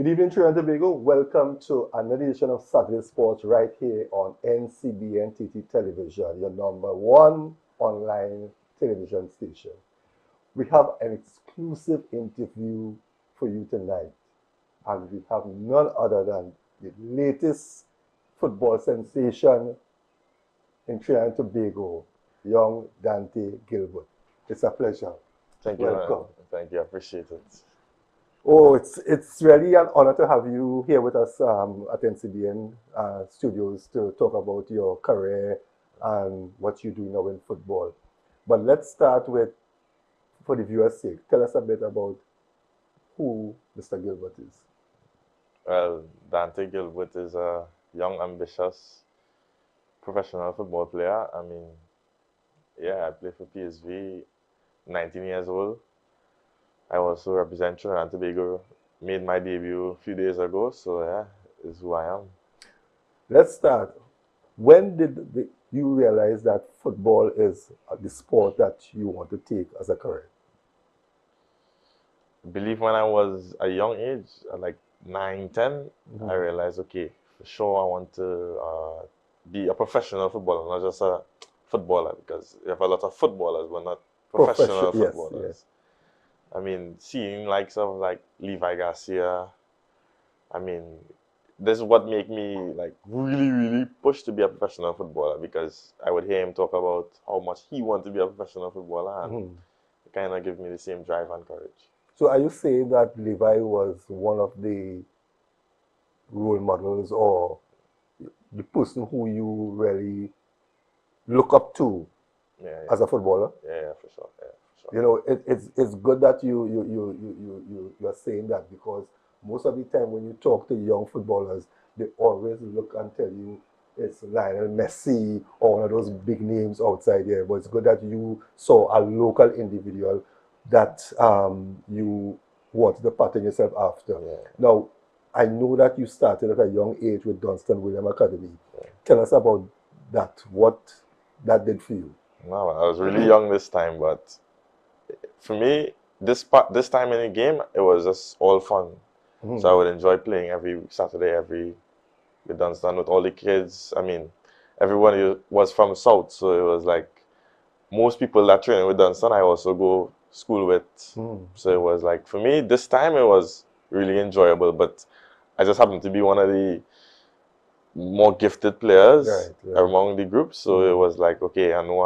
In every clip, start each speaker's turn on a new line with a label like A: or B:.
A: Good evening, Trinidad and Tobago. Welcome to another edition of Saturday Sports right here on NCBNTT Television, your number one online television station. We have an exclusive interview for you tonight, and we have none other than the latest football sensation in Trinidad and Tobago, young Dante Gilbert. It's a pleasure.
B: Thank you,
A: Welcome.
B: man. Thank you. I appreciate it.
A: Oh, it's really an honor to have you here with us at NCBN Studios to talk about your career and what you do now in football. But let's start with, for the viewers' sake, tell us a bit about who Mr. Gilbert is.
B: Well, Dante Gilbert is a young, ambitious, professional football player. I mean, yeah, I play for PSV, 19 years old. I also represent Trinidad and Tobago, made my debut a few days ago, so yeah, is who I am.
A: Let's start. When did you realize that football is the sport that you want to take as a career?
B: I believe when I was a young age, like 9, 10, I realized, okay, for sure I want to be a professional footballer, not just a footballer, because you have a lot of footballers, but not professional footballers.
A: Yes.
B: I mean, seeing likes of like Levi Garcia, I mean, this is what made me like really push to be a professional footballer, because I would hear him talk about how much he wanted to be a professional footballer, and it kind of gave me the same drive and courage.
A: So are you saying that Levi was one of the role models or the person who you really look up to as a footballer?
B: Yeah, for sure. Yeah.
A: You know, it's good that you're saying that, because most of the time when you talk to young footballers, they always look and tell you it's Lionel Messi or one of those big names outside here. But it's good that you saw a local individual that you wanted to pattern yourself after.
B: Yeah.
A: Now, I know that you started at a young age with Dunstan William Academy. Yeah. Tell us about that, what that did for you.
B: No, I was really young this time, but for me, this time in the game, it was just all fun. So I would enjoy playing every Saturday, with Dunstan, with all the kids. I mean, everyone was from South, so it was like most people that train with Dunstan, I also go school with. So it was like, for me, this time it was really enjoyable, but I just happened to be one of the more gifted players among the group. So it was like, okay, I know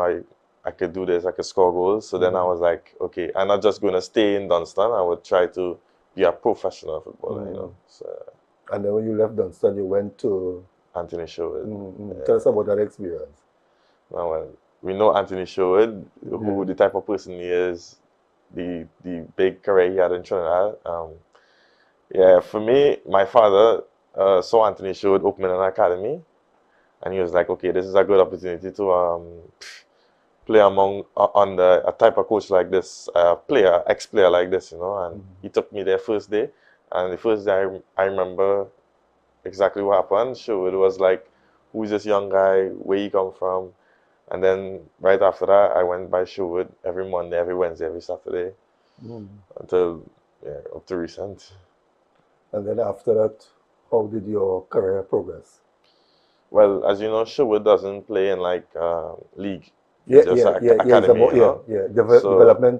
B: I could do this, I could score goals. So then I was like, okay, I'm not just going to stay in Dunstan, I would try to be a professional footballer, you know. So,
A: and then when you left Dunstan, you went to
B: Anthony Sherwood.
A: Tell us about that experience.
B: Well, we know Anthony Sherwood, who the type of person he is, the big career he had in Trinidad. Yeah, for me, my father saw Anthony Sherwood opening an academy, and he was like, okay, this is a good opportunity to play under a type of coach like this, ex-player like this, you know. And he took me there first day, and the first day I remember exactly what happened. Sherwood was like, who's this young guy, where he come from? And then right after that, I went by Sherwood every Monday, every Wednesday, every Saturday, until up to recent.
A: And then after that, how did your career progress?
B: Well, as you know, Sherwood doesn't play in like league.
A: Development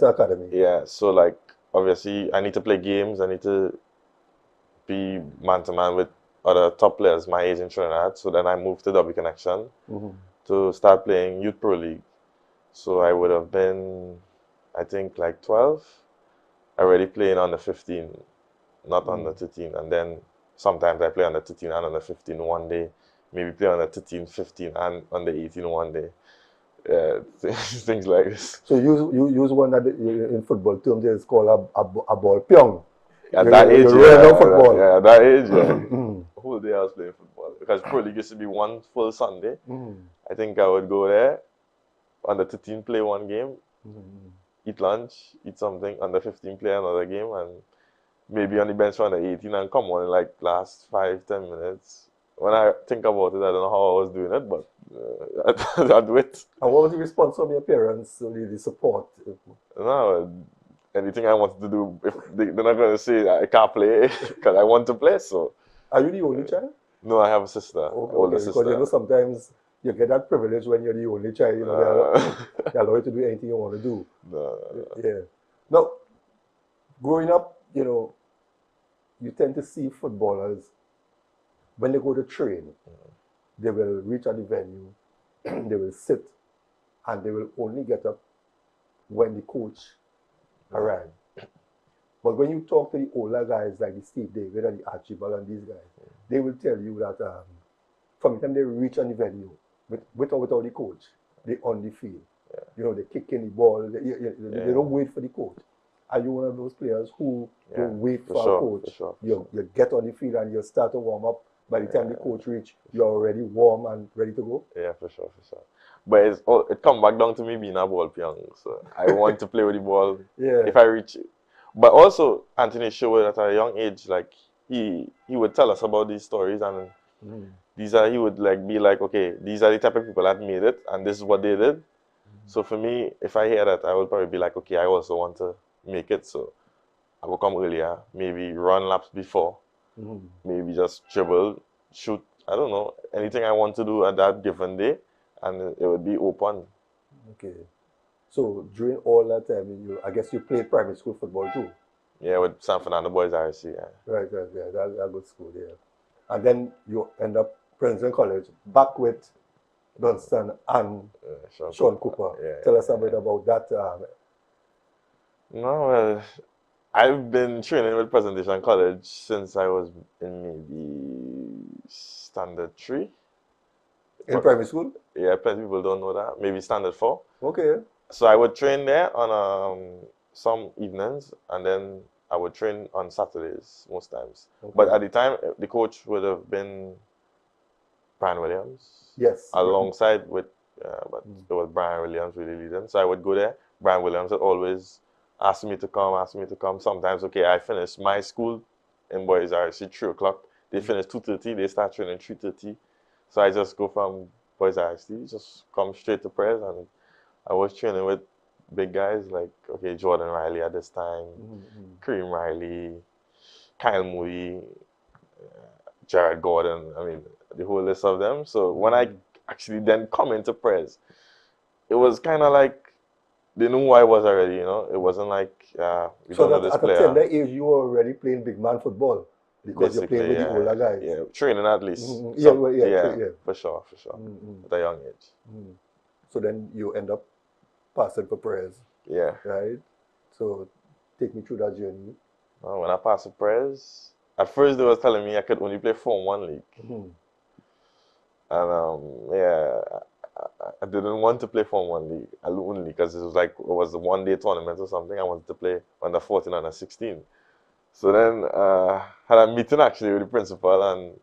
A: academy.
B: Yeah, so like obviously I need to play games. I need to be man to man with other top players my age in Trinidad. So then I moved to W Connection to start playing Youth Pro League. So I would have been, I think, like 12, already playing on the 15, not on the 13. And then sometimes I play on the 13 and on the 15 one day. Maybe play on the 13, 15 and on the 18 one day. Things like this.
A: So you use one that in football terms is called a ball pyong.
B: At that age, at that age, the whole day I was playing football, because Pro League used to be one full Sunday. I think I would go there on the 13, play one game, eat lunch, eat something, on the 15 play another game, and maybe on the bench on the 18 and come on in like last 5-10 minutes. When I think about it, I don't know how I was doing it, but I'd do it.
A: And what was the response from your parents, the support?
B: No, anything I wanted to do, if they're not going to say I can't play because I want to play. So,
A: Are you the only child?
B: no, I have a sister,
A: Okay,
B: older
A: because
B: sister.
A: you know sometimes you get that privilege when you're the only child. You know they allow you to do anything you want to do.
B: No.
A: Yeah. Now, growing up, you know, you tend to see footballers when they go to train, they will reach at the venue, they will sit, and they will only get up when the coach arrives. But when you talk to the older guys like the Steve David and the Archibald and these guys, they will tell you that from the time they reach on the venue, with or without the coach, they on the field.
B: Yeah.
A: You know, they kick in the ball. They don't wait for the coach. Are you one of those players who don't wait for a coach? You get on the field and you start to warm up. By the time the coach reach, you're already warm and ready to go?
B: Yeah, for sure. But it come back down to me being a ball young. So I want to play with the ball if I reach it. But also, Anthony showed at a young age, like, he would tell us about these stories, and he would like be like, okay, these are the type of people that made it, and this is what they did. So for me, if I hear that, I would probably be like, okay, I also want to make it. So I will come earlier, maybe run laps before, maybe just dribble, shoot, I don't know, anything I want to do at that given day, and it would be open.
A: Okay. So during all that time, I guess you played primary school football too?
B: Yeah, with San Fernando Boys RC, yeah.
A: Right, yeah, that's a good school, yeah. And then you end up Princeton College, back with Dunstan and Sean Cooper.
B: Yeah,
A: Tell us a bit about that.
B: No, well, I've been training with Presentation College since I was in maybe standard 3.
A: In primary school?
B: Yeah, plenty people don't know that. Maybe standard 4.
A: Okay.
B: So I would train there on some evenings, and then I would train on Saturdays most times. Okay. But at the time, the coach would have been Brian Williams.
A: Yes.
B: Alongside with, but it was Brian Williams really leading. So I would go there. Brian Williams would always ask me to come. Sometimes, okay, I finished my school in Boys RC 3 o'clock. They finish 2:30. They start training 3:30. So I just go from Boys RC, just come straight to press, and I was training with big guys like, okay, Jordan Riley at this time, Kareem Riley, Kyle Moody, Jared Gordon, I mean, the whole list of them. So when I actually then come into press, it was kind of like they knew who I was already, you know. It wasn't like, we don't know this player.
A: So at a tender age, you were already playing big man football because you're playing with the older guys.
B: Yeah, training at least.
A: Yeah,
B: for sure. At a young age.
A: So then you end up passing for prayers.
B: Yeah.
A: Right? So take me through that journey.
B: When I passed the prayers, at first they was telling me I could only play Form 1 league. And I didn't want to play Form 1 league only because it was a one-day tournament or something. I wanted to play under 14, under 16. So then I had a meeting actually with the principal and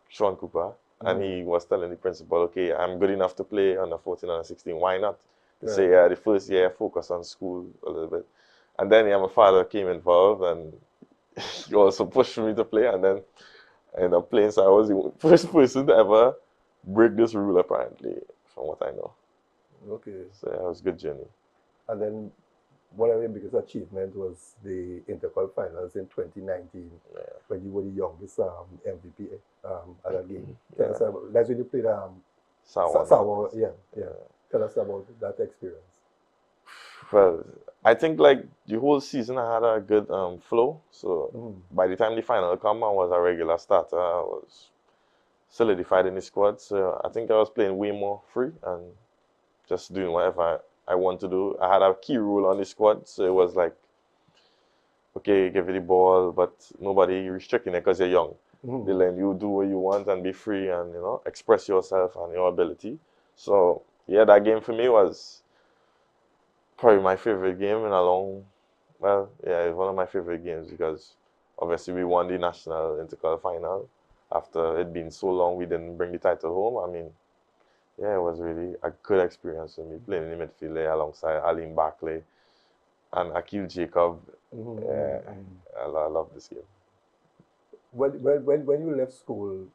B: Sean Cooper. And he was telling the principal, okay, I'm good enough to play under 14, under 16. Why not? They say, the first year, focus on school a little bit. And then my father came involved, and he also pushed me to play. And then I ended up playing. So I was the first person to ever break this rule, apparently, from what I know.
A: Okay.
B: So it was a good journey.
A: And then one of your biggest achievements was the Intercol Finals in 2019, when you were the youngest MVP at that game. Tell us about, that's when you played Sawa. Tell us about that experience.
B: Well, I think like the whole season I had a good flow. So by the time the final come, I was a regular starter. I was solidified in the squad. So I think I was playing way more free and just doing whatever I want to do. I had a key role on the squad, so it was like, okay, give you the ball, but nobody restricting it because you're young. They let you do what you want and be free and, you know, express yourself and your ability. So yeah, that game for me was probably my favorite game in a long, it's one of my favorite games because obviously we won the national intercol final. After it being so long, we didn't bring the title home. I mean, yeah, it was really a good experience for me playing in the midfield there alongside Aline Barclay and Akil Jacob. I love this game.
A: When you left school,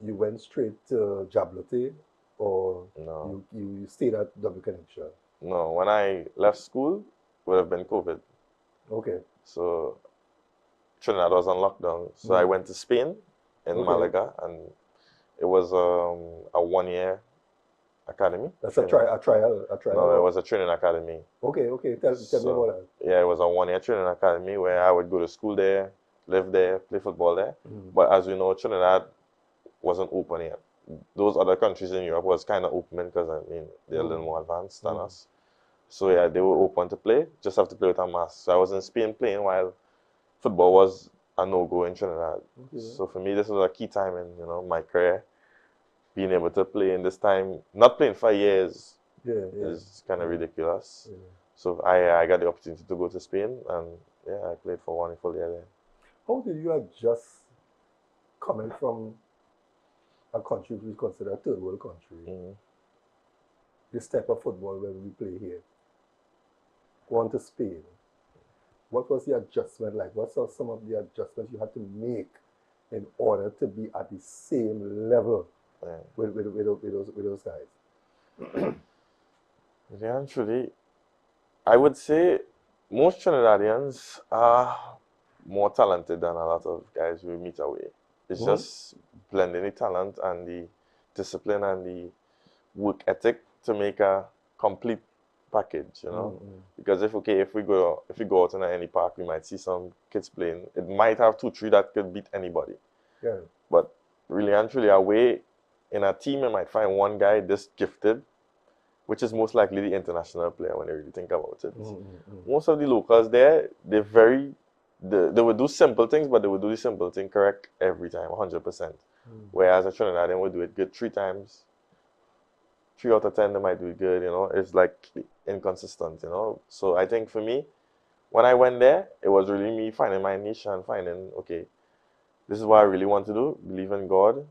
A: you went straight to Jablote, or
B: no?
A: You stayed at Double Connection?
B: No, when I left school, would have been COVID.
A: Okay.
B: So Trinidad was on lockdown. So I went to Spain in
A: Okay.
B: Malaga, and it was a 1 year academy.
A: That's
B: training.
A: a trial.
B: No, it was a training academy.
A: Okay, okay. Tell me about that.
B: Yeah, it was a 1 year training academy where I would go to school there, live there, play football there. But as you know, Trinidad wasn't open yet. Those other countries in Europe was kind of open because, I mean, they're a little more advanced than us. So yeah, they were open to play, just have to play with a mask. So I was in Spain playing while football was a no-go in Trinidad.
A: Okay.
B: So for me, this was a key time in, my career. Being able to play in this time, not playing for years, is kind of ridiculous.
A: Yeah.
B: So I got the opportunity to go to Spain, and yeah, I played for 1 full year there.
A: How did you adjust coming from a country we consider a third world country, this type of football where we play here, going to Spain? What was the adjustment like? What are some of the adjustments you had to make in order to be at the same level with those guys?
B: Yeah, actually, I would say most Trinidadians are more talented than a lot of guys we meet away. It's just blending the talent and the discipline and the work ethic to make a complete package, Because if we go out in any park, we might see some kids playing. It might have 2, 3 that could beat anybody.
A: Yeah.
B: But really and truly, away in a team, you might find one guy this gifted, which is most likely the international player when you really think about it. Most of the locals there, they would do simple things, but they would do the simple thing correct every time, 100%. Whereas a Trinidadian would do it good 3 times. 3 out of 10 they might do it good, It's like inconsistent, So I think for me, when I went there, it was really me finding my niche and finding, okay, this is what I really want to do. Believe in God,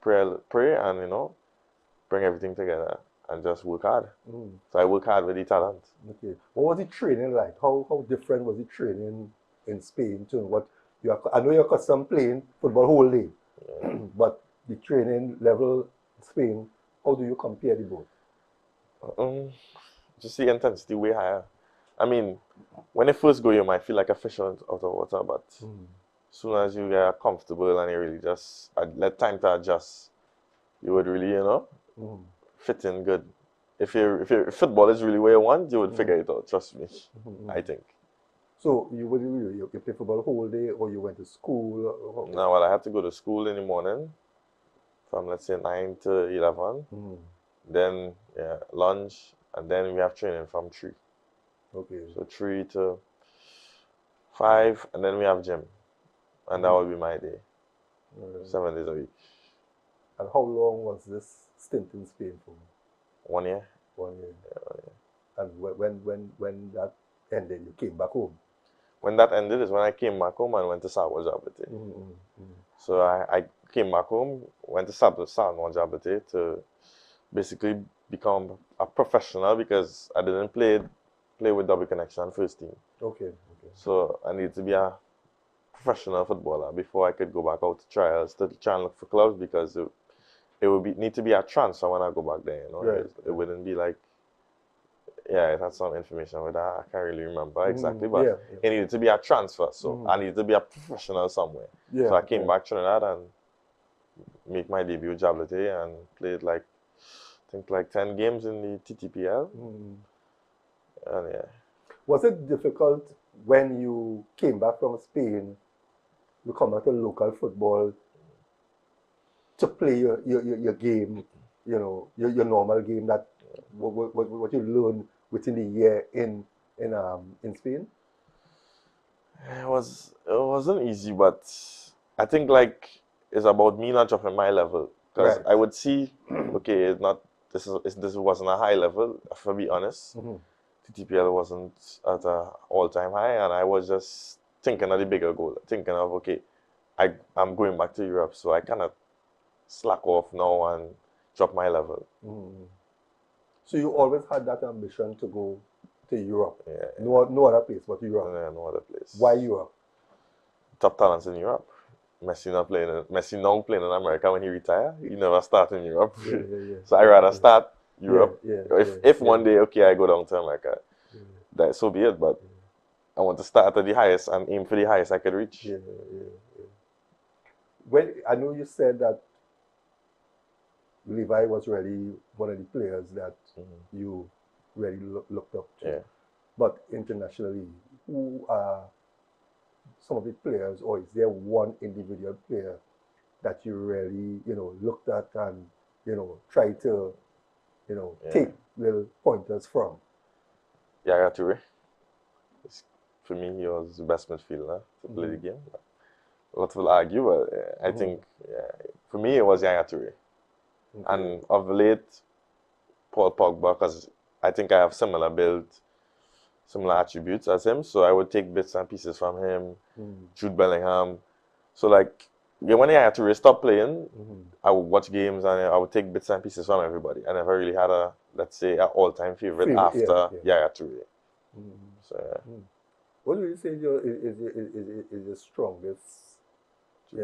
B: pray and, bring everything together and just work hard. So I work hard with the talent.
A: Okay. What was the training like? How different was the training in Spain to what I know you're accustomed playing football whole day, but the training level in Spain, how do you compare the both?
B: Just the intensity way higher. I mean, when you first go, you might feel like a fish out of water, but as soon as you get comfortable and you really just let time to adjust, you would really, fit in good. If football is really where you want, you would figure it out. Trust me, I think.
A: So you play football whole day, or you went to school?
B: No, well, I had to go to school in the morning, from let's say 9 to 11. Then lunch, and then we have training from 3.
A: Okay.
B: So 3 to 5, and then we have gym, and that would be my day. 7 days a week.
A: And how long was this stint in Spain for?
B: 1 year.
A: 1 year. Yeah, 1 year. And when that ended, you came back home?
B: When that ended is when I came back home and went to Salmo Jabate. So I came back home, went to Salmo Jabate to basically become a professional, because I didn't play with Double Connection first team.
A: Okay.
B: So I needed to be a professional footballer before I could go back out to trials to try and look for clubs, because it would need to be a transfer when I go back there,
A: Right.
B: It wouldn't be like, it had some information with that. I can't really remember exactly, but it needed to be a transfer. So I needed to be a professional somewhere. So I came back to Trinidad and make my debut with Jablete and played I think 10 games in the TTPL. And
A: Was it difficult when you came back from Spain to come back to local football to play your game, your normal game, that what you learned within the year in Spain?
B: It wasn't easy, but I think it's about me not dropping my level, because I would see, okay, this wasn't a high level, to be honest. TTPL wasn't at an all-time high, and I was just thinking of the bigger goal, thinking of, okay, I'm going back to Europe, so I cannot slack off now and drop my level.
A: So you always had that ambition to go to Europe?
B: Yeah.
A: No other place but Europe?
B: Yeah, no other place.
A: Why Europe?
B: Top talents in Europe. Messi now playing in America when he retired. He never started in Europe. So I rather start Europe. If one day, okay, I go down to America, that so be it. But I want to start at the highest and aim for the highest I could reach.
A: Yeah. Well, I know you said that Levi was really one of the players that you really looked up to.
B: Yeah.
A: But internationally, who are some of the players, or is there one individual player that you really, looked at and, tried to, take little pointers from?
B: Yaya Toure. For me, he was the best midfielder to play the game. A lot will argue, but I think for me it was Yaya Toure.
A: Okay.
B: And of late, Paul Pogba, because I think I have similar build, similar attributes as him, so I would take bits and pieces from him, Jude Bellingham. So like, when Yaya Toure stopped playing, I would watch games and I would take bits and pieces from everybody. I never really had a, let's say, an all-time favorite after Yaya Toure. So yeah.
A: What do you say is your strongest, in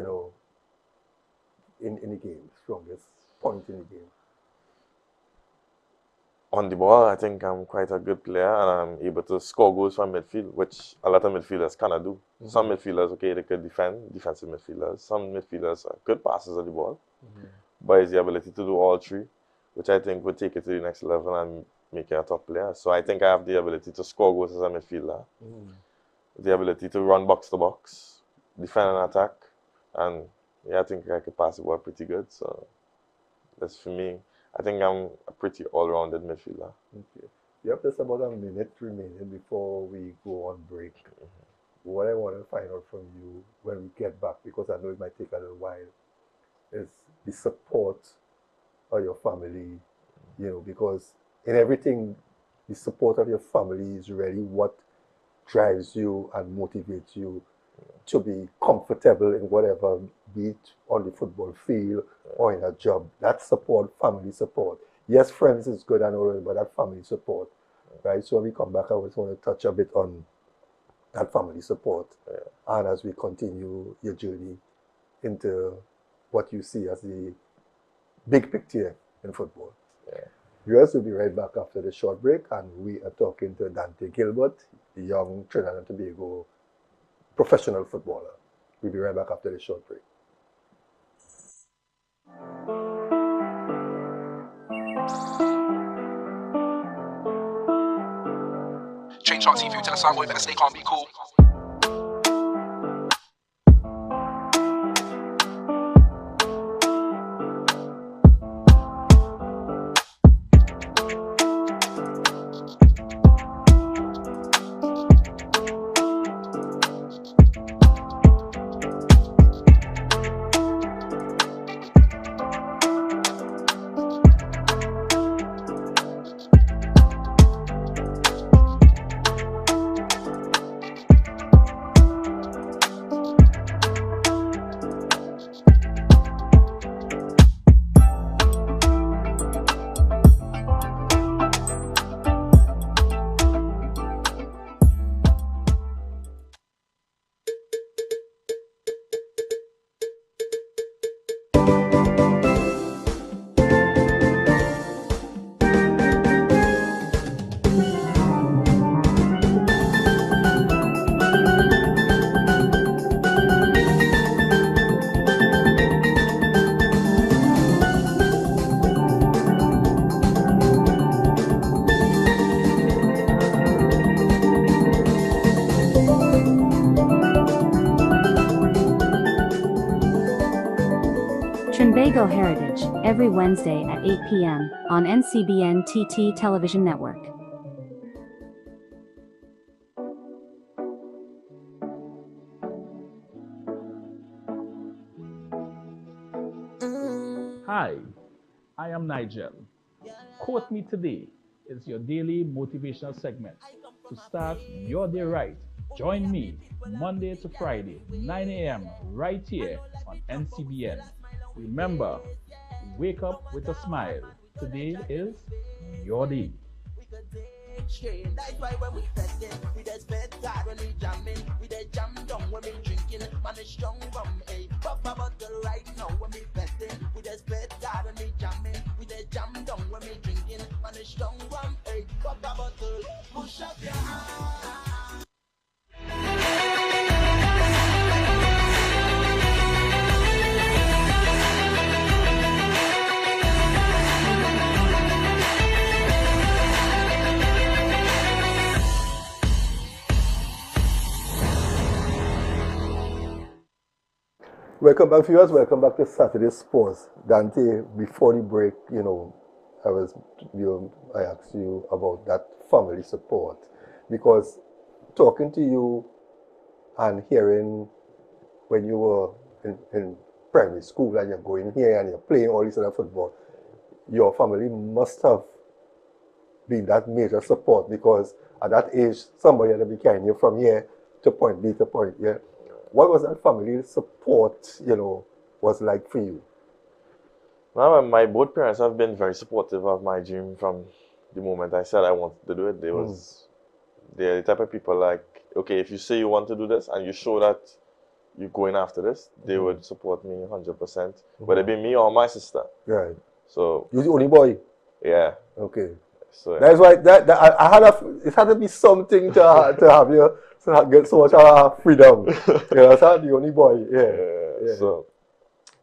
A: the game, strongest point in the game?
B: On the ball, I think I'm quite a good player and I'm able to score goals from midfield, which a lot of midfielders cannot do. Some midfielders, okay, they could defend, defensive midfielders. Some midfielders are good passers of the ball, but it's the ability to do all three, which I think would take it to the next level and make you a top player. So I think I have the ability to score goals as a midfielder, the ability to run box to box, defend and attack, and yeah, I think I could pass the ball pretty good. So that's for me. I think I'm a pretty all-rounded midfielder.
A: Okay. You have just about a minute remaining before we go on break. What I want to find out from you when we get back, because I know it might take a little while, is the support of your family, because in everything, the support of your family is really what drives you and motivates you to be comfortable in whatever, be it on the football field or in a job. That support, family support. Yes, friends is good and all, but that family support, right? So when we come back, I just want to touch a bit on that family support, and as we continue your journey into what you see as the big picture in football. Viewers will be right back after the short break, and we are talking to Dante Gilbert, the young Trinidad and Tobago professional footballer. We'll be right back after the short break.
C: Change Talk TV to the song, we better stay calm, be cool.
D: Trinbago Heritage, every Wednesday at 8 p.m. on NCBNTT Television Network.
E: Hi, I am Nigel. Quote Me Today is your daily motivational segment to start your day right. Join me Monday to Friday, 9 a.m. right here on NCBN. Remember, wake up with a smile. Today is your day.
F: That's why when we festin', we just bet God when we jammin', we just jam down when we drinking, man it's strong rum, eh. Pop a bottle right now when we festin', we just bet God when we jammin', we just jam down when we drinking, man it's strong rum, eh. Pop a bottle, push up your hand.
A: Welcome back, viewers. Welcome back to Saturday Sports. Dante, before the break, I asked you about that family support because talking to you and hearing when you were in primary school and you're going here and you're playing all this other football, your family must have been that major support because at that age, somebody had to be carrying you from here to point B to point here. What was that family support, was like for you?
B: Well, my both parents have been very supportive of my dream from the moment I said I wanted to do it. They're the type of people like, okay, if you say you want to do this and you show that you're going after this, they would support me 100%, whether it be me or my sister.
A: Right.
B: So
A: You're the only boy?
B: yeah.
A: Okay.
B: So yeah.
A: That's why it had to be something to have you to get so much freedom. That's the only boy. Yeah.
B: So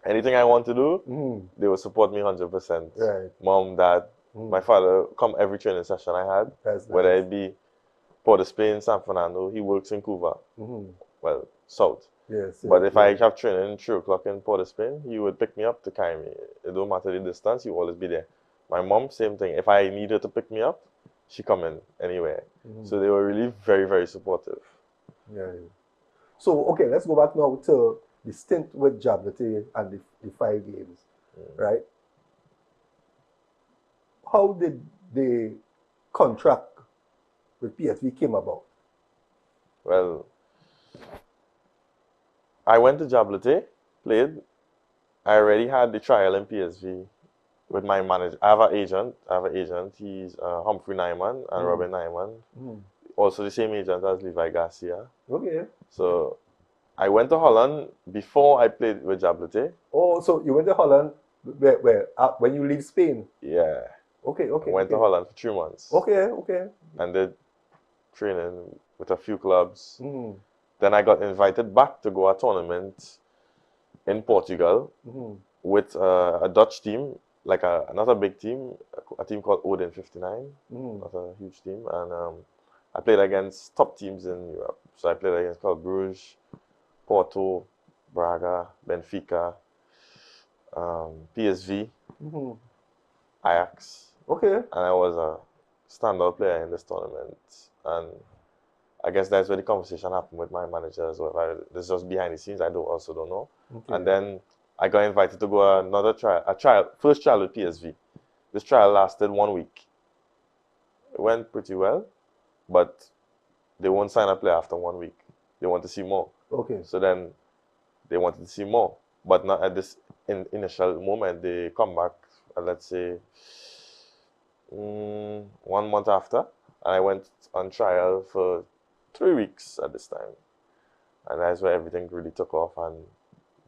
B: anything I want to do, they will support me 100%.
A: Right.
B: Mom, dad, my father come every training session I had.
A: That's
B: whether
A: nice.
B: it be Port of Spain, San Fernando, he works in Cuba. Well, south.
A: Yes.
B: But if I have training 3 o'clock in Port of Spain, he would pick me up to carry me. It don't matter the distance, he will always be there. My mom, same thing. If I need her to pick me up, she come in anywhere. So they were really very, very supportive.
A: Yeah. So, okay, let's go back now to the stint with Jablete and the 5 games, right? How did the contract with PSV came about?
B: Well, I went to Jablete, played. I already had the trial in PSV with my manager. I have an agent. He's Humphrey Nyman and Robin Nyman. Also the same agent as Levi Garcia.
A: Okay.
B: So I went to Holland before I played with Jablete.
A: Oh, so you went to Holland when you leave Spain?
B: Yeah.
A: Okay.
B: I went to Holland for 3 months.
A: Okay.
B: And did training with a few clubs. Then I got invited back to go a tournament in Portugal with a Dutch team, like not a big team, a team called Odin 59, not a huge team. And I played against top teams in Europe. So I played against Club Brugge, Porto, Braga, Benfica, PSV, Ajax.
A: Okay.
B: And I was a standout player in this tournament. And I guess that's where the conversation happened with my manager as well. This is just behind the scenes. I also don't know. Okay. And then I got invited to go another trial, first trial with PSV. This trial lasted 1 week. It went pretty well, but they won't sign a player after 1 week. They want to see more. Okay. So then they wanted to see more, but not at this initial moment. They come back, let's say, 1 month after, and I went on trial for 3 weeks at this time. And that's where everything really took off, and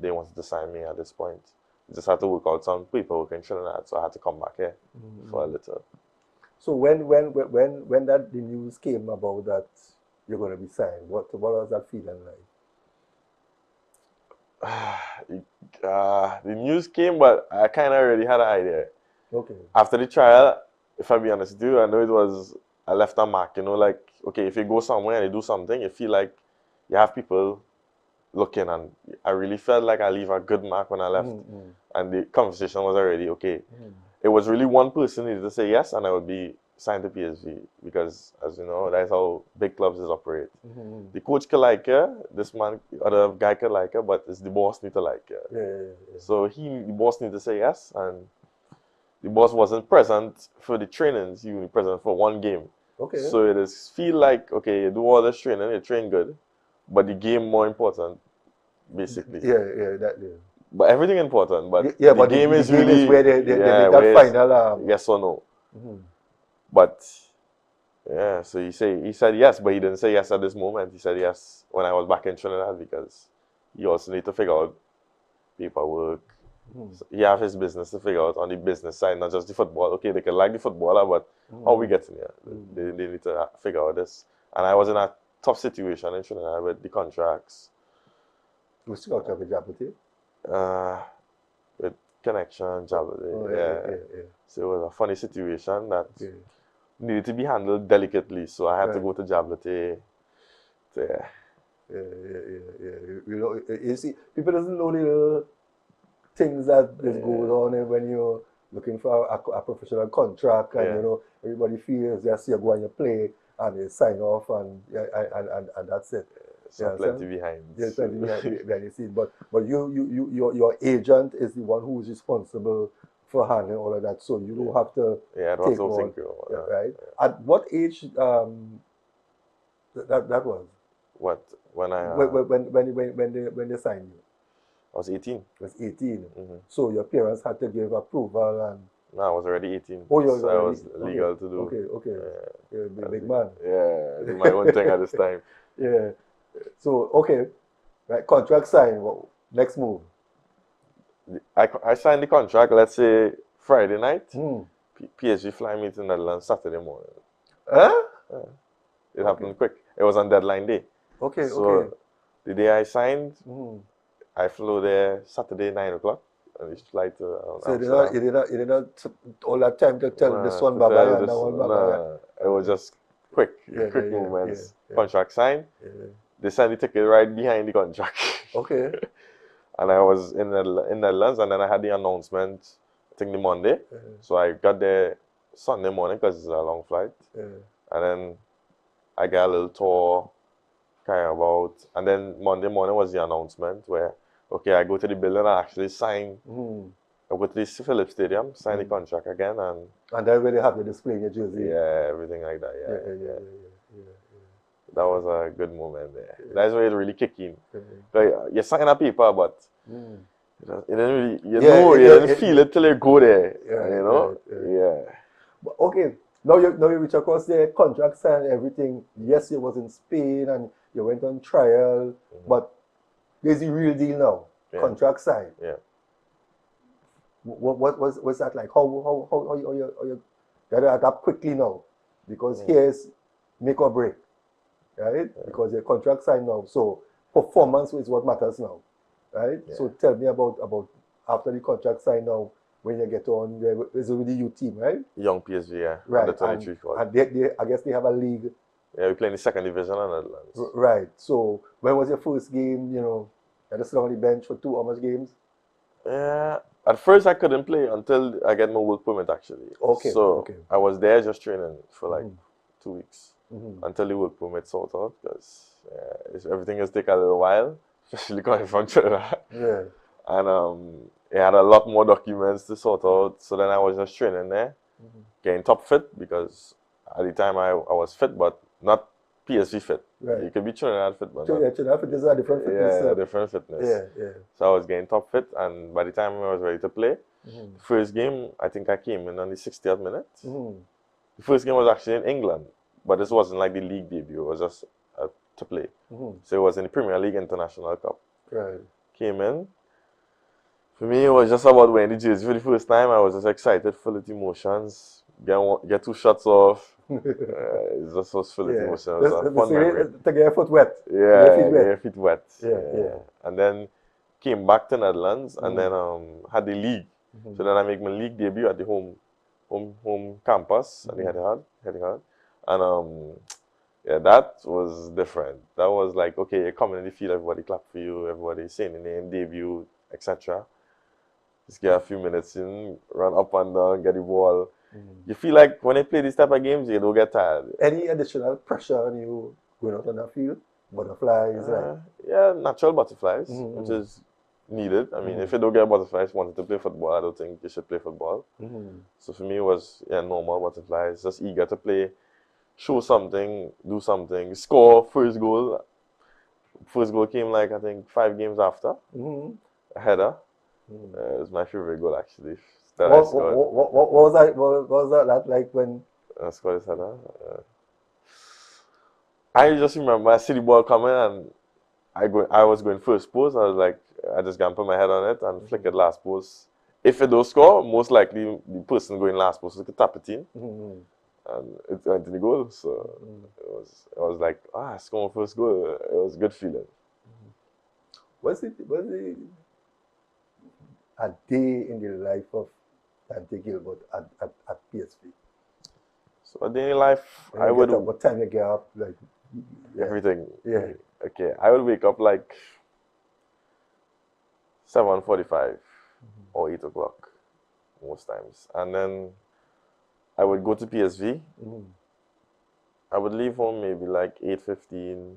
B: they wanted to sign me at this point. Just had to work out some paperwork in Trinidad, so I had to come back here for a little.
A: So when the news came about that you're going to be signed, what was that feeling like?
B: The news came, but I kind of already had an idea.
A: Okay.
B: After the trial, if I be honest with you, I know I left a mark, like, okay, if you go somewhere and you do something, you feel like you have people looking, and I really felt like I leave a good mark when I left. And the conversation was already okay. It was really one person needed to say yes, and I would be signed to PSV, because, as you know, that's how big clubs operate. The coach could like her, this man, other guy could like her, but it's the boss need to like her. Yeah. So the boss need to say yes, and the boss wasn't present for the trainings. He was present for 1 game. Okay. So it is feel like, okay, you do all this training, you train good, but the game more important, basically.
A: Yeah.
B: But everything important, but
A: the
B: game is
A: really
B: is
A: where they make that final.
B: Yes or no. But yeah, so he said yes, but he didn't say yes at this moment. He said yes when I was back in Trinidad, because he also need to figure out paperwork. So he have his business to figure out on the business side, not just the football. Okay, they can like the footballer, but how we get in here? They need to figure out this. And I was in a tough situation in Trinidad with the contracts.
A: Which contract with Jablete?
B: With Connection, Jablete. Yeah. So it was a funny situation that needed to be handled delicately. So I had to go to Jablete to
A: You know, you see, people doesn't know the little things that just goes on when you're looking for a professional contract, and you know everybody feels just you go and you play and you sign off and that's it.
B: So plenty behind.
A: There's plenty behind the scene, but your agent is the one who's responsible for handling all of that, so you don't have to take on. Right? At what age that was?
B: What when I
A: when they signed you?
B: I was 18.
A: It was 18. So your parents had to give approval and.
B: No, I was already 18.
A: Oh, you
B: so I was legal to do.
A: Okay. Big man.
B: Yeah, do my own thing at this time.
A: Yeah. So right, contract signed. Next move.
B: I signed the contract. Let's say Friday night. PSG fly me to Netherlands Saturday morning. It happened quick. It was on deadline day. So the day I signed, I flew there Saturday 9 o'clock. And it's flight to
A: so you did not all that time to tell this one bye bye and that one bye bye.
B: It was just quick movements. Contract signed. They sent the ticket right behind the contract. And I was in Netherlands, and then I had the announcement, I think the Monday. So I got there Sunday morning because it's a long flight. And then I got a little tour kind of about, and then Monday morning was the announcement where I go to the building and actually sign. I go to the Philips Stadium, sign the contract again, and
A: then when they have you display your jersey.
B: Yeah, everything like that. That was a good moment there. That's where it really kicked in. Like, you sign a paper, but you didn't really, you didn't feel it till you go there. You know?
A: Okay. Now you reach across the contract signed and everything. Yes, you was in Spain and you went on trial, but there's the real deal now. Contract signed. What was that like? How you gotta adapt quickly now? Because here's make or break, right? Because your contract signed now, so performance is what matters now, right? So tell me about after the contract signed now, when you get on, there's already your team, right?
B: Young PSG,
A: right?
B: The 23
A: and they, I guess they have a league.
B: Yeah, we play in the second division in the Netherlands.
A: Right. So when was your first game? You know, you had to sit on the bench for how much games?
B: Yeah. At first, I couldn't play until I get my work permit, actually. So I was there just training for like 2 weeks until the work permit sort out, because everything has taken a little while, especially coming from Trinidad. And it had a lot more documents to sort out. So then I was just training there, getting top fit, because at the time I was fit, but not PSG fit. You could be Trinidad fit, but
A: Trinidad fit is a different fitness.
B: Different fitness. So I was getting top fit, and by the time I was ready to play, the first game, I think I came in on the 60th minute. The first game was actually in England, but this wasn't like the league debut. It was just to play. So it was in the Premier League International Cup. Came in. For me, it was just about wearing the jersey for the first time. I was just excited, full of emotions. Get 2 shots off. It's just so full of emotions. It was a fun memory.
A: To get your foot wet.
B: Get your feet wet. And then came back to Netherlands, and then had the league. So then I make my league debut at the home campus at the Etihad. And that was different. That was like, okay, you're coming in the field, everybody clap for you, everybody saying the name, debut, etc. Just get a few minutes in, run up and down, get the ball. You feel like when you play these type of games, you don't get tired.
A: Any additional pressure on you going out on the field? Butterflies?
B: Yeah, natural butterflies, which is needed. I mean, if you don't get butterflies wanting to play football, I don't think you should play football. So for me, it was normal butterflies, just eager to play, show something, do something, score, first goal. First goal came like, I think, 5 games after. A header. It was my favorite goal, actually.
A: What was that? What was that like when
B: I scored this header? I just remember I see the ball coming, and I was going first post. I was like, I just gonna put my head on it and flick it last post. If it don't score, most likely the person going last post could tap it in, and it went in the goal. So it was like, I scored my first goal. It was a good feeling.
A: Was it a day in the life of Dante Gilbert at PSV?
B: So a day in life,
A: I would. What time you get up? Like
B: everything. Okay, I would wake up like 7:45 or 8 o'clock most times. And then I would go to PSV. I would leave home maybe like 8:15.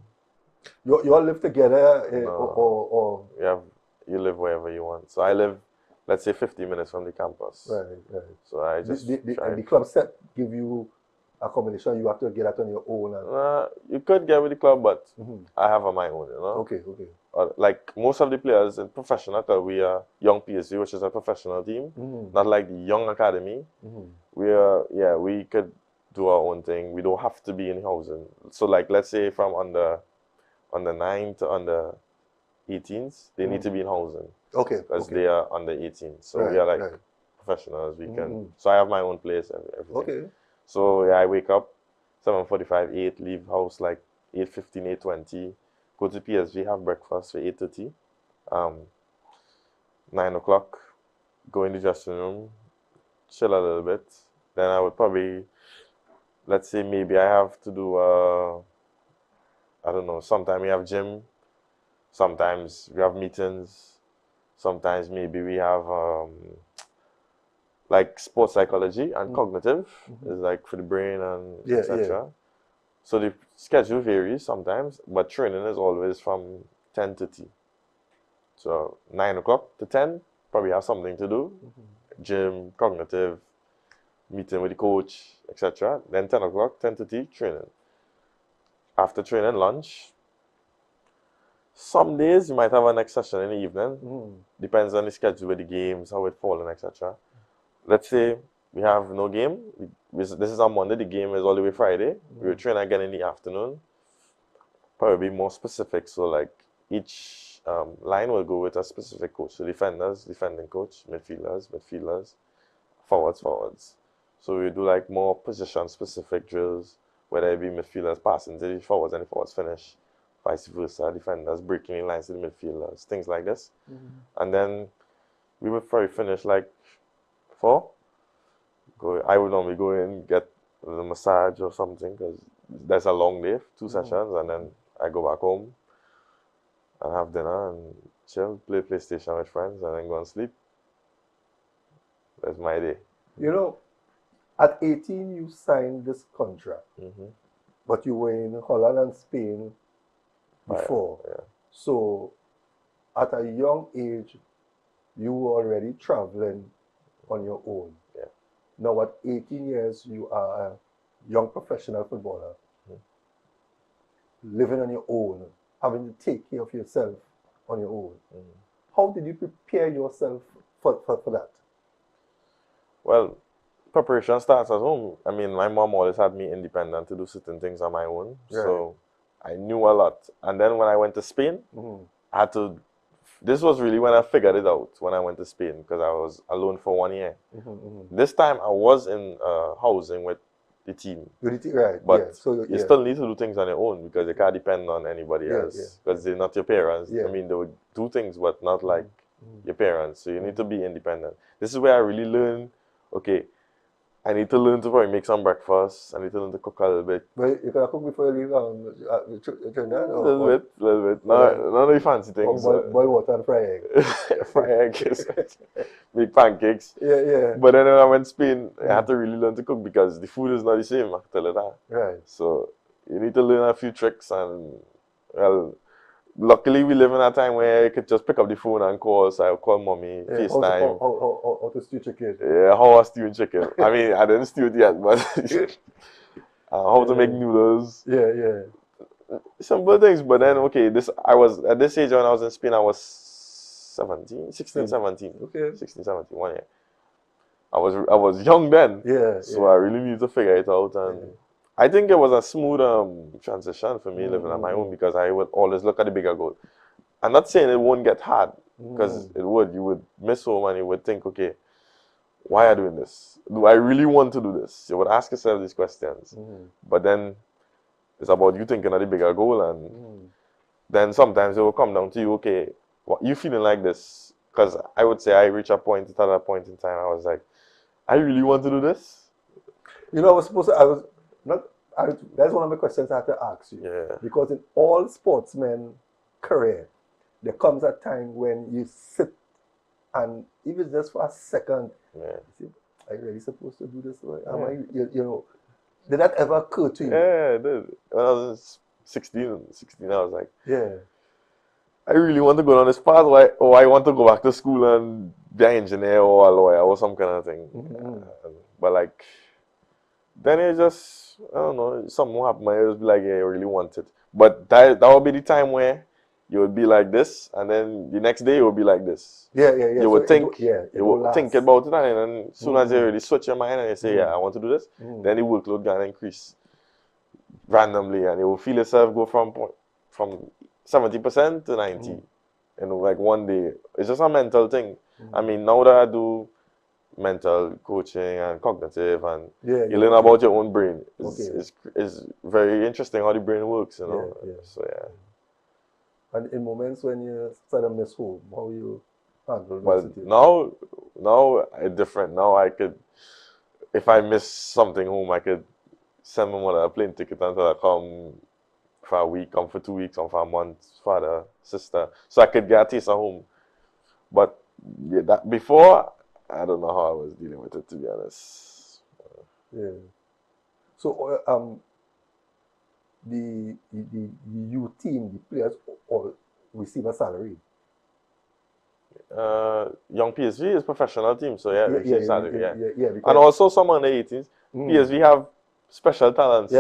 A: You all live together,
B: No.
A: or
B: You live wherever you want. So I live, let's say, 50 minutes from the campus.
A: right.
B: So I just
A: And the club set give you accommodation. You have to get that on your own. And,
B: you could get with the club, but I have on my own, you know.
A: okay.
B: Like most of the players in professional, because we are young PSV, which is a professional team, not like the young academy. We could do our own thing. We don't have to be in housing. So like, let's say from under 9 to under 18s, they need to be in housing.
A: Okay.
B: Because they are under 18. So we are like professionals. We can. So I have my own place, everything.
A: Okay.
B: So yeah, I wake up 7:45, 8, leave house like 8:15, 8:20, go to PSV, have breakfast for 8:30. 9 o'clock, go in the dressing room, chill a little bit. Then I would probably, let's say maybe I have to do I don't know, sometimes we have gym, sometimes we have meetings, sometimes maybe we have like sports psychology and cognitive is like for the brain and etc. So the schedule varies sometimes, but training is always from 10 to 10. So 9 o'clock to 10, probably have something to do, gym, cognitive, meeting with the coach, etc. Then 10 o'clock, 10 to 10, training. After training, lunch. Some days you might have a next session in the evening. Depends on the schedule with the games, how it falls, etc. Let's say we have no game. This is on Monday. The game is all the way Friday. We will train again in the afternoon. Probably be more specific. So like each line will go with a specific coach. So defenders, defending coach, midfielders, forwards. So we do like more position specific drills, whether it be midfielders passing to the forwards and the forwards finish, vice versa, defenders breaking in lines to the midfielders, things like this. And then we would probably finish like 4. I would normally go in, get a massage or something, because that's a long day, 2 sessions, and then I go back home and have dinner and chill, play PlayStation with friends, and then go and sleep. That's my day.
A: You know, at 18 you signed this contract, but you were in Holland and Spain before. So at a young age, you were already traveling on your own. Now at 18 years, you are a young professional footballer, living on your own, having to take care of yourself on your own. How did you prepare yourself for that?
B: Well, preparation starts at home. I mean, my mom always had me independent to do certain things on my own. So I knew a lot. And then when I went to Spain, I had to... This was really when I figured it out, when I went to Spain, because I was alone for 1 year. This time I was in housing with the team.
A: Right.
B: But so, you still need to do things on your own, because you can't depend on anybody else, because they're not your parents. I mean, they would do things, but not like your parents. So you need to be independent. This is where I really learned, okay, I need to learn to probably make some breakfast. I need to learn to cook a little bit.
A: But you can cook before you leave Trinidad?
B: A little bit. None of the fancy things.
A: Boil water and fry egg.
B: Fry eggs. Make pancakes.
A: Yeah.
B: But then when I went to Spain, I had to really learn to cook, because the food is not the same, I can tell you that.
A: Right.
B: So you need to learn a few tricks, and well, luckily we live in a time where you could just pick up the phone and call. So I'll call mommy, FaceTime.
A: How to stew chicken.
B: Yeah, how I stew chicken. I mean, I didn't stew it yet, but how to make noodles.
A: Yeah.
B: Simple things. But then, okay, I was at this age when I was in Spain, I was 16, 17.
A: Okay.
B: 16, 17, 1 year. I was young then. So I really need to figure it out, and I think it was a smooth transition for me living on my own, because I would always look at the bigger goal. I'm not saying it won't get hard, because it would. You would miss home and you would think, okay, why am I doing this? Do I really want to do this? You would ask yourself these questions. But then it's about you thinking of the bigger goal, and then sometimes it will come down to you, okay, you feeling like this? Because I would say I reached a point in time, I was like, I really want to do this?
A: You know, I was That's one of the questions I have to ask you.
B: Yeah.
A: Because in all sportsmen career, there comes a time when you sit and even just for a second,
B: Yeah.
A: you say, are you really supposed to do this way? Am I, you know, did that ever occur to you?
B: Yeah, it did. When I was 16, I was like,
A: Yeah.
B: I really want to go down this path, or I want to go back to school and be an engineer or a lawyer or some kind of thing. But like, then it just, I don't know, something happened. I just be like, yeah, I really want it. But that would be the time where you would be like this, and then the next day you would be like this.
A: Yeah.
B: You would think, you would think about it, and then as soon as you really switch your mind and you say, yeah, I want to do this, then the workload gonna increase randomly, and you will feel yourself go from 70% to 90. And like one day, it's just a mental thing. I mean, now that I do mental coaching and cognitive, and you learn about your own brain. It's very interesting how the brain works, you know. So yeah.
A: And in moments when you start to miss home, how you handle
B: Well,
A: the situation?
B: now it's different. Now I could, if I miss something home, I could send my mother a plane ticket until I come for a week, come for 2 weeks, come for a month, father, sister. So I could get a taste of home. But yeah, that before, I don't know how I was dealing with it, to be honest.
A: Yeah. So the youth team, the players all receive a salary.
B: Young PSV is professional team, so yeah, receive salary,
A: because
B: and also some under 18s. PSV have special talents.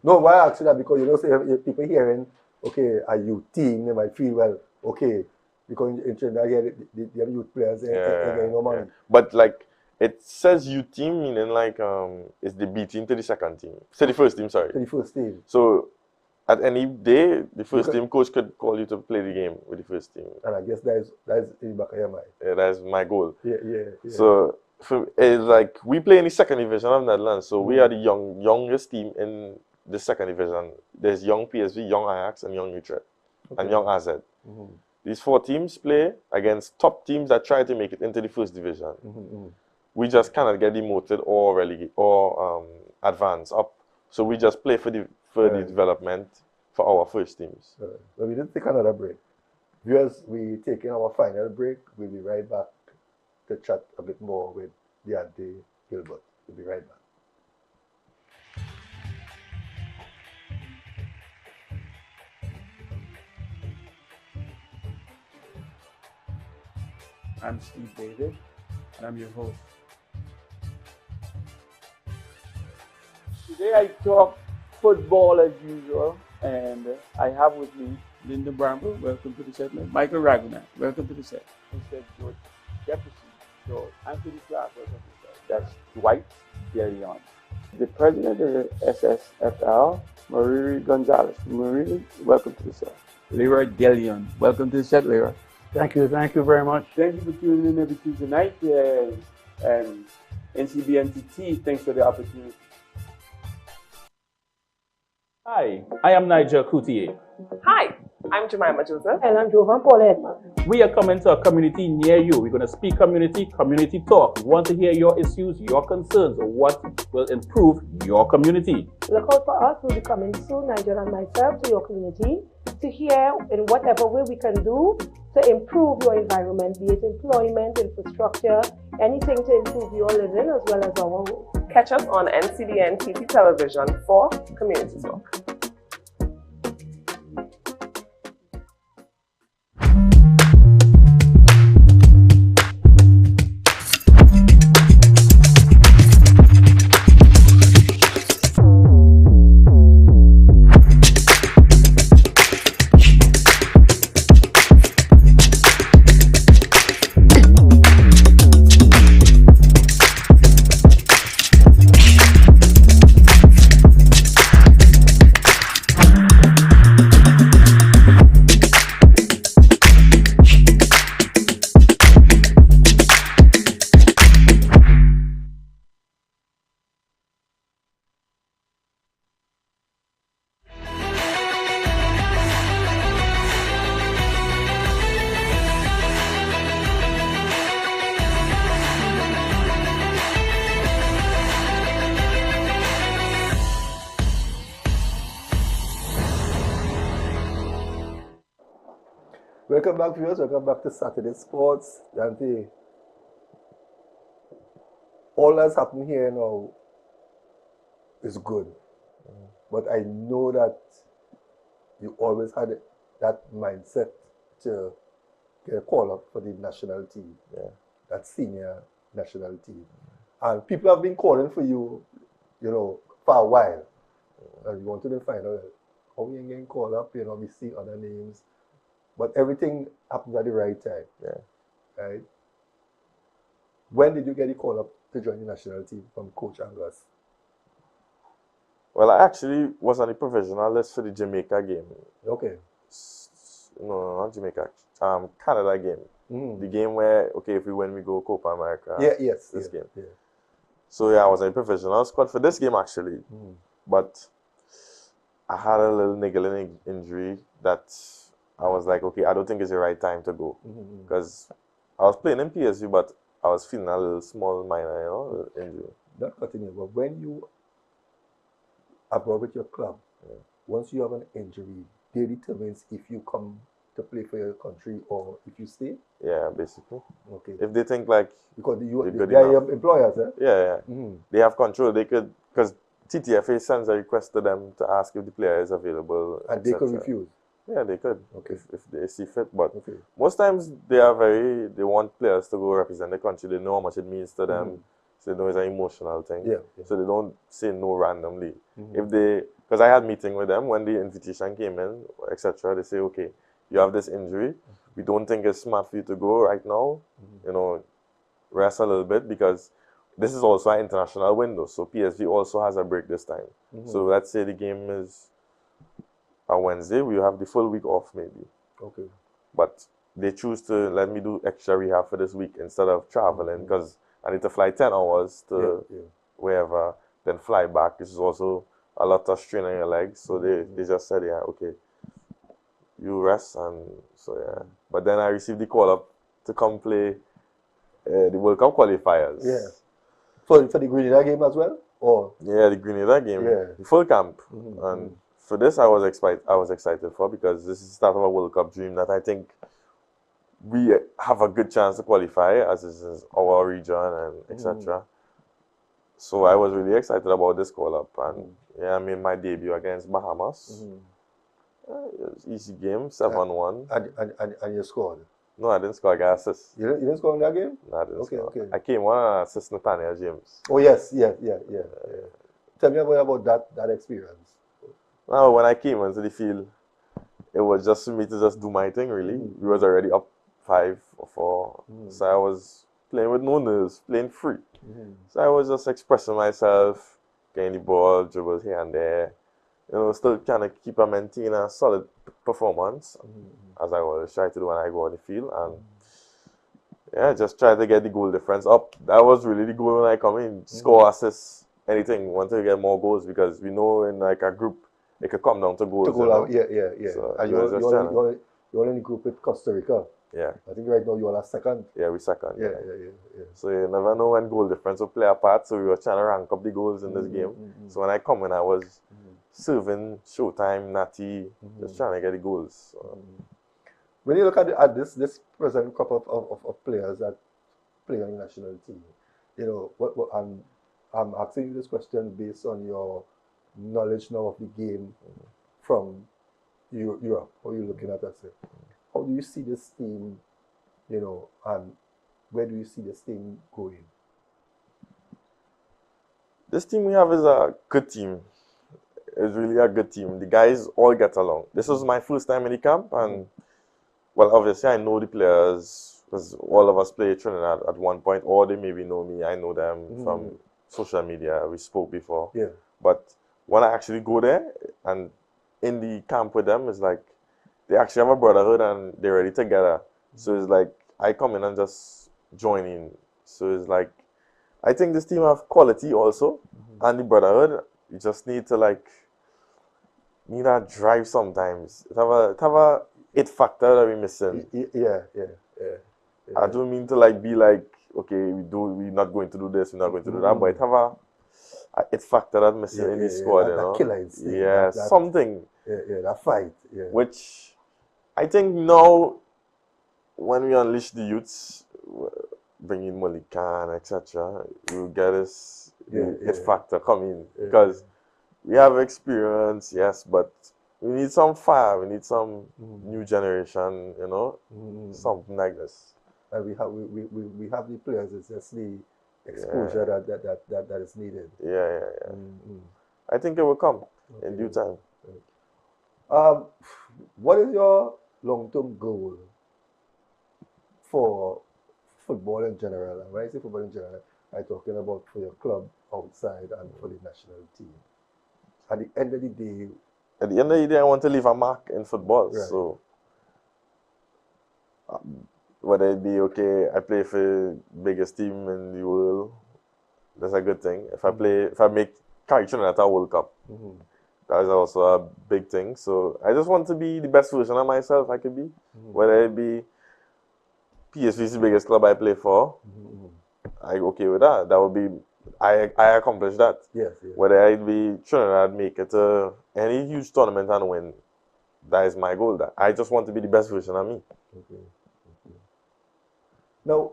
A: No, why I ask you that? Because you know, say if people hearing, okay, a youth team, they might feel, well, okay, because in Trinidad here, the youth players, they get no money.
B: But like, it says youth team, meaning like it's the B team to the second team. To the first team, sorry.
A: To the first team.
B: So at any day, the first team coach could call you to play the game with the first team.
A: And I guess that's in the back of your mind.
B: Yeah, that's my goal.
A: Yeah.
B: So it's like we play in the second division of Netherlands. So we are the youngest team in the second division. There's young PSV, young Ajax, and young Utrecht, and young AZ. These 4 teams play against top teams that try to make it into the first division. We just cannot get demoted or relegate or advance up. So we just play for the development for our first teams.
A: But we did take another break. Viewers, we taking our final break. We'll be right back to chat a bit more with DANTAYE Gilbert. We'll be right back.
G: I'm Steve David, and I'm your host. Today I talk football as usual, and I have with me Linda Bramble, welcome to the set. Michael Raguna, welcome to the set. Instead George Jefferson, George Anthony Clark, welcome to the set. That's Dwight Delion. The president of the SSFL, Mariri Gonzalez. Mariri, welcome to the set. Leroy Delion, welcome to the set, Leroy.
H: Thank you very much.
G: Thank you for tuning in every Tuesday night, and NCBNTT, thanks for the opportunity.
E: Hi, I am Nigel Coutier.
I: Hi, I'm Jemima Joseph.
J: And I'm Jovan Paulette.
E: We are coming to a community near you. We're going to speak community talk. We want to hear your issues, your concerns, or what will improve your community.
J: Look out for us. We'll be coming soon, Nigel and myself, to your community to hear in whatever way we can do to improve your environment, be it employment, infrastructure, anything to improve your living as well as our home.
I: Catch us on NCBNTT television for Community Talk.
A: Welcome back, viewers. Welcome back to Saturday Sports. Dante, all that's happening here now is good. But I know that you always had that mindset to get a call up for the national team, that senior national team. And people have been calling for you, for a while. And you wanted to find out how you getting called up, we see other names. But everything happened at the right time. Right? When did you get the call up to join the national team from Coach Angus?
B: Well, I actually was on the provisional list for the Jamaica game.
A: Okay.
B: No, not Jamaica. Canada game. The game where, if we win, we go Copa America.
A: This
B: game.
A: Yeah.
B: So, I was in the provisional squad for this game, actually. But I had a little niggling injury that I was like, okay, I don't think it's the right time to go. Because I was playing in PSV, but I was feeling a little small minor, injury.
A: Not cutting you, but when you abroad with your club, once you have an injury, they determines if you come to play for your country or if you stay?
B: Yeah, basically.
A: Okay.
B: If they think like...
A: Because they are your employers, eh?
B: Yeah. They have control. They could... Because TTFA sends a request to them to ask if the player is available.
A: And they could refuse?
B: Yeah, they could.
A: Okay.
B: If they see fit. But most times they want players to go represent the country. They know how much it means to them. So they know it's an emotional thing. So they don't say no randomly. Because I had meeting with them when the invitation came in, etc. They say, okay, you have this injury. We don't think it's smart for you to go right now. Rest a little bit because this is also an international window. So PSV also has a break this time. So let's say the game is a Wednesday, we have the full week off maybe.
A: Okay.
B: But they choose to let me do extra rehab for this week instead of traveling because I need to fly 10 hours to wherever, then fly back. This is also a lot of strain on your legs. So they just said, okay, you rest. And so, But then I received the call up to come play the World Cup qualifiers.
A: Yeah. For the Grenada game as well? Or?
B: Yeah, the Grenada game. The full camp. And for this, I was excited for because this is the start of a World Cup dream that I think we have a good chance to qualify as this is our region and etc. So I was really excited about this call-up. And I made my debut against Bahamas. It was an easy game, 7-1.
A: And you scored?
B: No, I didn't score. I got assist.
A: You didn't score in that game?
B: No, I didn't score.
A: Okay.
B: I came on and assist Nathaniel James.
A: Oh, yes. Yeah. Tell me about that experience.
B: Now, when I came into the field, it was just for me to just do my thing, really. We was already up 5 or 4. So I was playing with no nerves, playing free. So I was just expressing myself, getting the ball, dribbles here and there. Still trying to keep and maintain a solid performance, as I always try to do when I go on the field. And just try to get the goal difference up. That was really the goal when I come in. Score, assists, anything. We want to get more goals because we know in like a group, it could come down to goals.
A: To goal out, yeah.
B: So
A: and you're in the group with Costa Rica.
B: Yeah.
A: I think right now you are second.
B: Yeah, we're second.
A: Yeah.
B: So you never know when goal difference will play a part. So we were trying to rank up the goals in this game. So when I come in, I was serving, Showtime, Natty, just trying to get the goals. So.
A: When you look at this present crop of players that play on the national team, I'm asking you this question based on your knowledge now of the game from Europe. How are you looking at that? How do you see this team, and where do you see this team going?
B: This team we have is a good team. It's really a good team. The guys all get along. This was my first time in the camp, and well, obviously I know the players because all of us play Trinidad at one point, or they maybe know me. I know them from social media. We spoke before.
A: Yeah.
B: But when I actually go there and in the camp with them, it's like they actually have a brotherhood and they're ready together. So it's like I come in and just join in. So it's like I think this team have quality also, and the brotherhood. You just need to need that drive sometimes. It have a it factor that we're missing.
A: Yeah.
B: I don't mean to be like, okay, we're not going to do this, we're not going to do that, but it have a it factor that missing in the squad,
A: that killer instinct.
B: Yeah, something.
A: Yeah, that fight. Yeah.
B: Which I think now when we unleash the youths, bring in Malikan, etc., you get this it factor coming because we have experience, yes, but we need some fire. We need some new generation, you know, something like this.
A: And we have the players. It's just the exposure that is needed.
B: I think it will come in due time.
A: What is your long-term goal for football in general? And when I say football in general, I'm talking about for your club outside and for the national team. At the end of the day,
B: I want to leave a mark in football. Right. So whether it be I play for the biggest team in the world, that's a good thing. If I make carry at a World Cup, that is also a big thing. So I just want to be the best version of myself I could be. Whether it be PSV is the biggest club I play for, I'm okay with that. That would be I accomplished that.
A: Yes.
B: Whether I be Trinidad, make it to any huge tournament and win, that is my goal. That I just want to be the best version of me.
A: Now,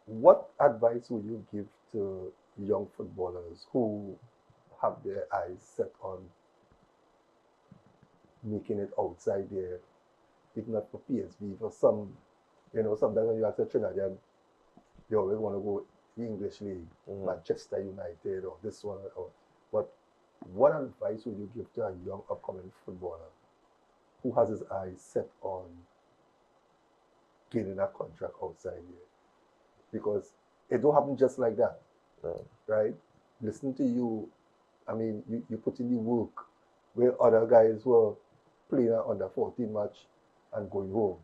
A: what advice would you give to young footballers who have their eyes set on making it outside there, if not for PSV, for some, sometimes when you ask a Trinidadian, they always want to go the English League, Manchester United or this one. But what advice would you give to a young upcoming footballer who has his eyes set on getting a contract outside here? Because it don't happen just like that, right? Listening to you, I mean, you put in the work where other guys were playing an under 14 match and going home.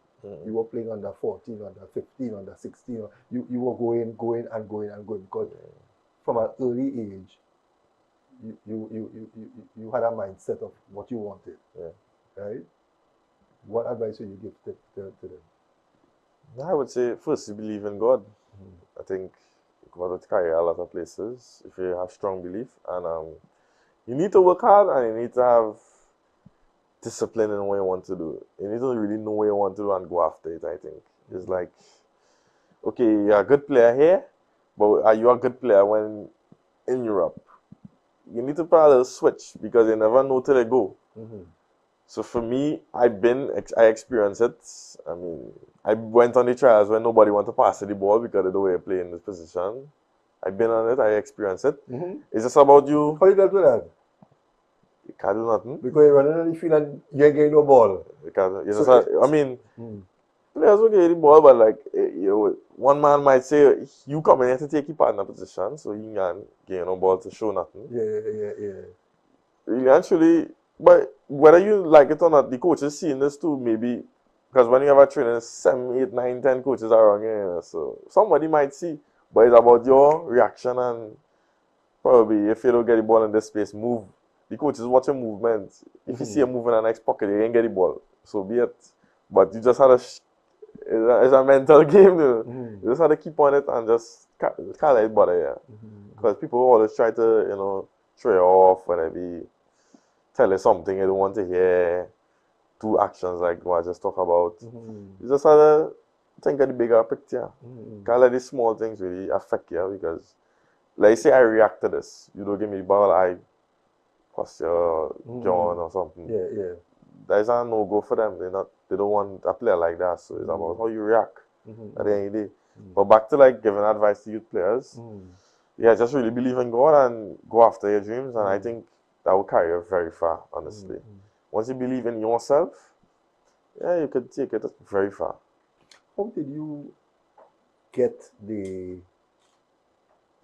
A: You were playing under 14, under 15, under 16. You were going because from an early age, you had a mindset of what you wanted, right? What advice would you give to them?
B: I would say first, you believe in God. I think God will carry a lot of places if you have strong belief, and you need to work hard and you need to have discipline in what you want to do. You need to really know what you want to do and go after it, I think. It's like, okay, you're a good player here, but are you a good player when in Europe? You need to put a little switch because you never know till they go. So for me, I experienced it. I mean, I went on the trials when nobody wanted to pass the ball because of the way I play in this position. I've been on it, I experienced it. It's just about you.
A: How you dealt with that?
B: You can't do nothing.
A: Because you're running on the field and you ain't getting no ball.
B: I mean, players will get the ball, but like, one man might say, you come in here to take your partner position, so you can't get no ball to show nothing. Really, actually, but whether you like it or not, the coaches seeing this too, maybe, because when you have a training, 7, 8, 9, 10 coaches around here, so somebody might see, but it's about your reaction and probably if you don't get the ball in this space, move. The coach is watching movement. If you see a move in the next pocket, you ain't get the ball. So be it. But you just had it's a mental game. You just had to keep on it and just can't let it bother you. Because people always try to, throw you off when they tell you something you don't want to hear. Do actions like what I just talked about. You just had to think of the bigger picture. Can't let these small things really affect you because, like say I react to this. You don't give me the ball, I cross your John or something. That is a no-go for them. They don't want a player like that. So it's about how you react at the end of the day. But back to like giving advice to youth players, just really believe in God and go after your dreams, and I think that will carry you very far, honestly. Once you believe in yourself, you could take it very far.
A: How did you get the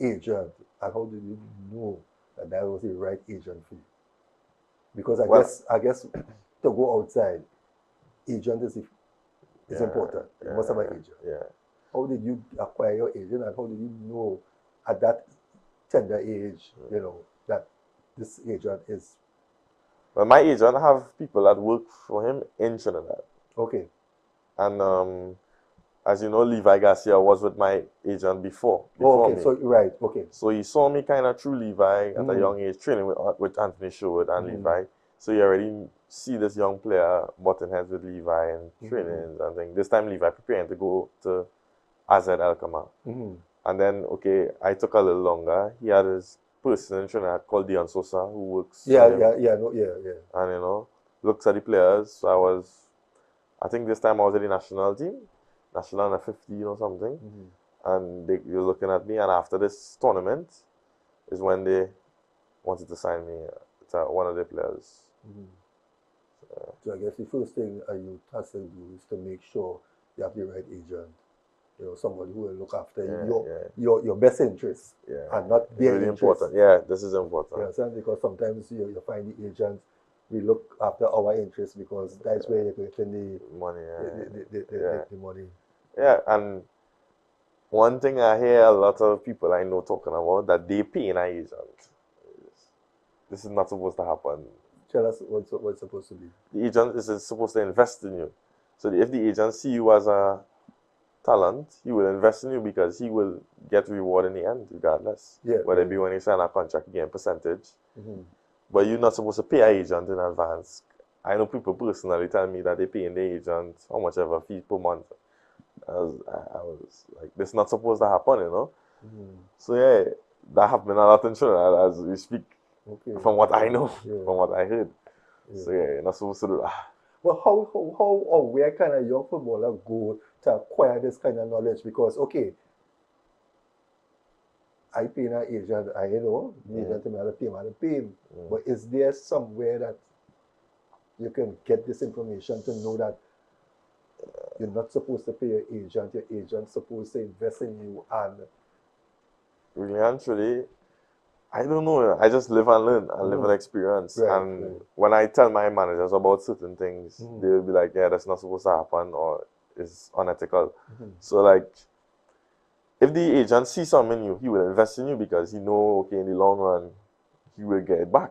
A: agent, and how did you know that was the right agent for you? Because I guess to go outside, agent is important. You must have an agent. How did you acquire your agent, and how did you know at that tender age, that this agent is?
B: Well, my agent have people that work for him in Trinidad.
A: Okay.
B: And as you know, Levi Garcia was with my agent before
A: okay.
B: me.
A: So right. Okay.
B: So he saw me kind of through Levi at a young age, training with Anthony Sherwood and Levi. So he already see this young player button heads with Levi and trainings and things. This time Levi preparing to go to AZ Alkmaar. And then, okay, I took a little longer. He had his person in Trinidad called Dion Sosa who works.
A: Yeah.
B: And, you know, looks at the players. So I think this time I was at the national team, national under 15 or something. And you're looking at me. And after this tournament is when they wanted to sign me to one of their players.
A: So I guess the first thing a youth has to do is to make sure you have the right agent. You know, somebody who will look after your best interests and not their
B: really
A: interests.
B: important. Yeah, this is important.
A: You understand? Because sometimes you find the agents, we look after our interests because that's where you're getting the
B: money.
A: The money.
B: Yeah, and one thing I hear a lot of people I know talking about that they pay an agent. This is not supposed to happen.
A: Tell us what's supposed to be.
B: The agent is supposed to invest in you. So if the agent see you as a talent, he will invest in you because he will get reward in the end, regardless. Whether it be when you sign a contract, you get a percentage. But you're not supposed to pay an agent in advance. I know people personally tell me that they pay in the agent how much ever fee per month. I was like, this is not supposed to happen, you know. So yeah, that happened a lot in Trinidad as we speak. From what I know, from what I heard. So yeah, you're not supposed to do that.
A: Well, how or where can a young footballer go to acquire this kind of knowledge? Because okay, I pay an agent, the agent to pay him. But is there somewhere that you can get this information to know that you're not supposed to pay your agent's supposed to invest in you? And
B: really and truly, I don't know. I just live and learn and live and experience. When I tell my managers about certain things, they'll be like, yeah, that's not supposed to happen or it's unethical. So like, if the agent sees something in you, he will invest in you because he know, okay, in the long run, he will get it back.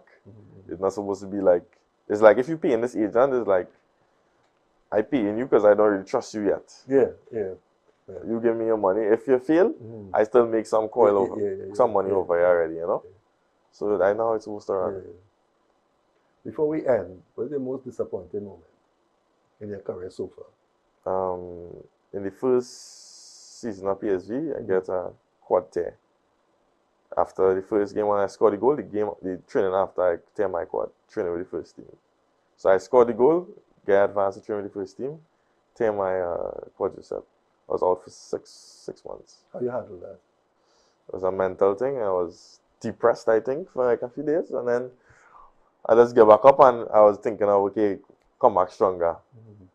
B: It's not supposed to be like, it's like if you pay in this agent, it's like, I pay in you because I don't really trust you yet. You give me your money. If you fail, I still make some some money over here already, you know? So I know how it's supposed to run.
A: Before we end, what's the most disappointing moment in your career so far?
B: In the first season of PSV, I get a quad tear. After the first game when I scored the goal, the training after I tear my quad, training with the first team. So I scored the goal, get advanced to train with the first team, tear my quadricep. I was out for six months.
A: How you handle that?
B: It was a mental thing. I was depressed, I think, for like a few days. And then I just get back up and I was thinking, okay, come back stronger.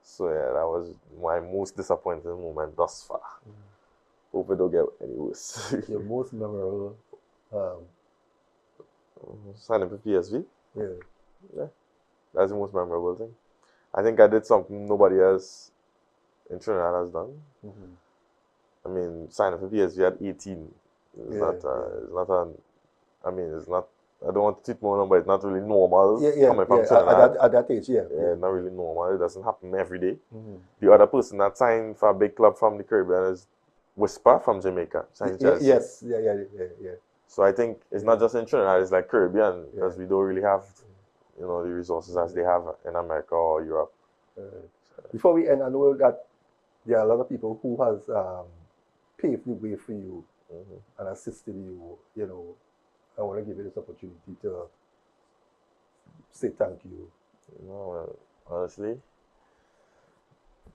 B: So yeah, that was my most disappointing moment thus far. Hope it don't get any worse.
A: Your most memorable
B: signing for PSV?
A: Yeah.
B: That's the most memorable thing. I think I did something nobody else in Trinidad has done. I mean, signing for PSV at 18. It's not, I don't want to teach more, but it's not really normal coming from Trinidad.
A: At that age,
B: not really normal. It doesn't happen every day. The other person that signed for a big club from the Caribbean is Whisper from Jamaica.
A: Yes.
B: So I think it's not just in Trinidad, it's like Caribbean, because we don't really have, the resources as they have in America or Europe.
A: Before we end, I know that there are a lot of people who has paved the way for you and assisted you. I want to give you this opportunity to say thank you.
B: Honestly,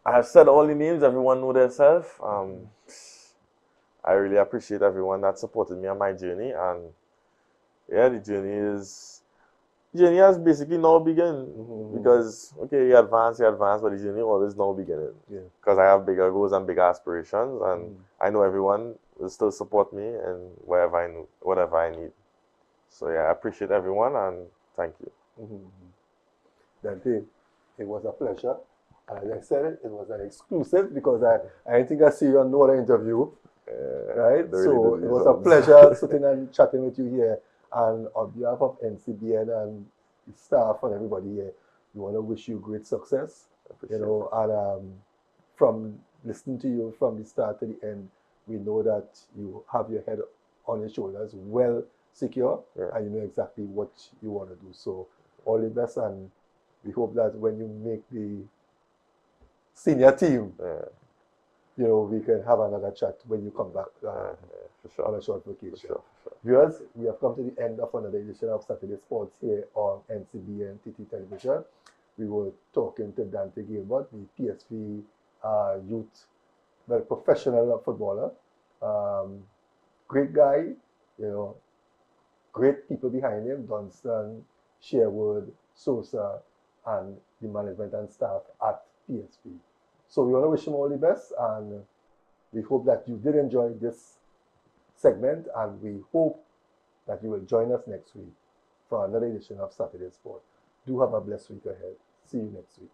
B: I have said all the names. Everyone know themselves. I really appreciate everyone that supported me on my journey, and yeah, the journey has basically now begun because you advance, but the journey always now beginning. Because I have bigger goals and bigger aspirations, and I know everyone will still support me and whatever I need. So yeah, I appreciate everyone and thank you.
A: Dante, it was a pleasure. As I said, it was an exclusive because I think I see you on no other interview. Right? So it was a pleasure sitting and chatting with you here. And on behalf of NCBN and the staff and everybody here, we want to wish you great success. And from listening to you from the start to the end, we know that you have your head on your shoulders, well secure, and you know exactly what you want to do. So all the best and we hope that when you make the senior team, you know, we can have another chat when you come back
B: for sure.
A: on a short vacation.
B: For sure.
A: Viewers, we have come to the end of another edition of Saturday Sports here on NCBNTT Television. We were talking to Dante Gilbert, the PSV youth, well, professional footballer. Great guy, you know, great people behind him, Dunstan, Sherwood, Sosa, and the management and staff at PSV. So we want to wish him all the best, and we hope that you did enjoy this segment, and we hope that you will join us next week for another edition of Saturday Sport. Do have a blessed week ahead. See you next week.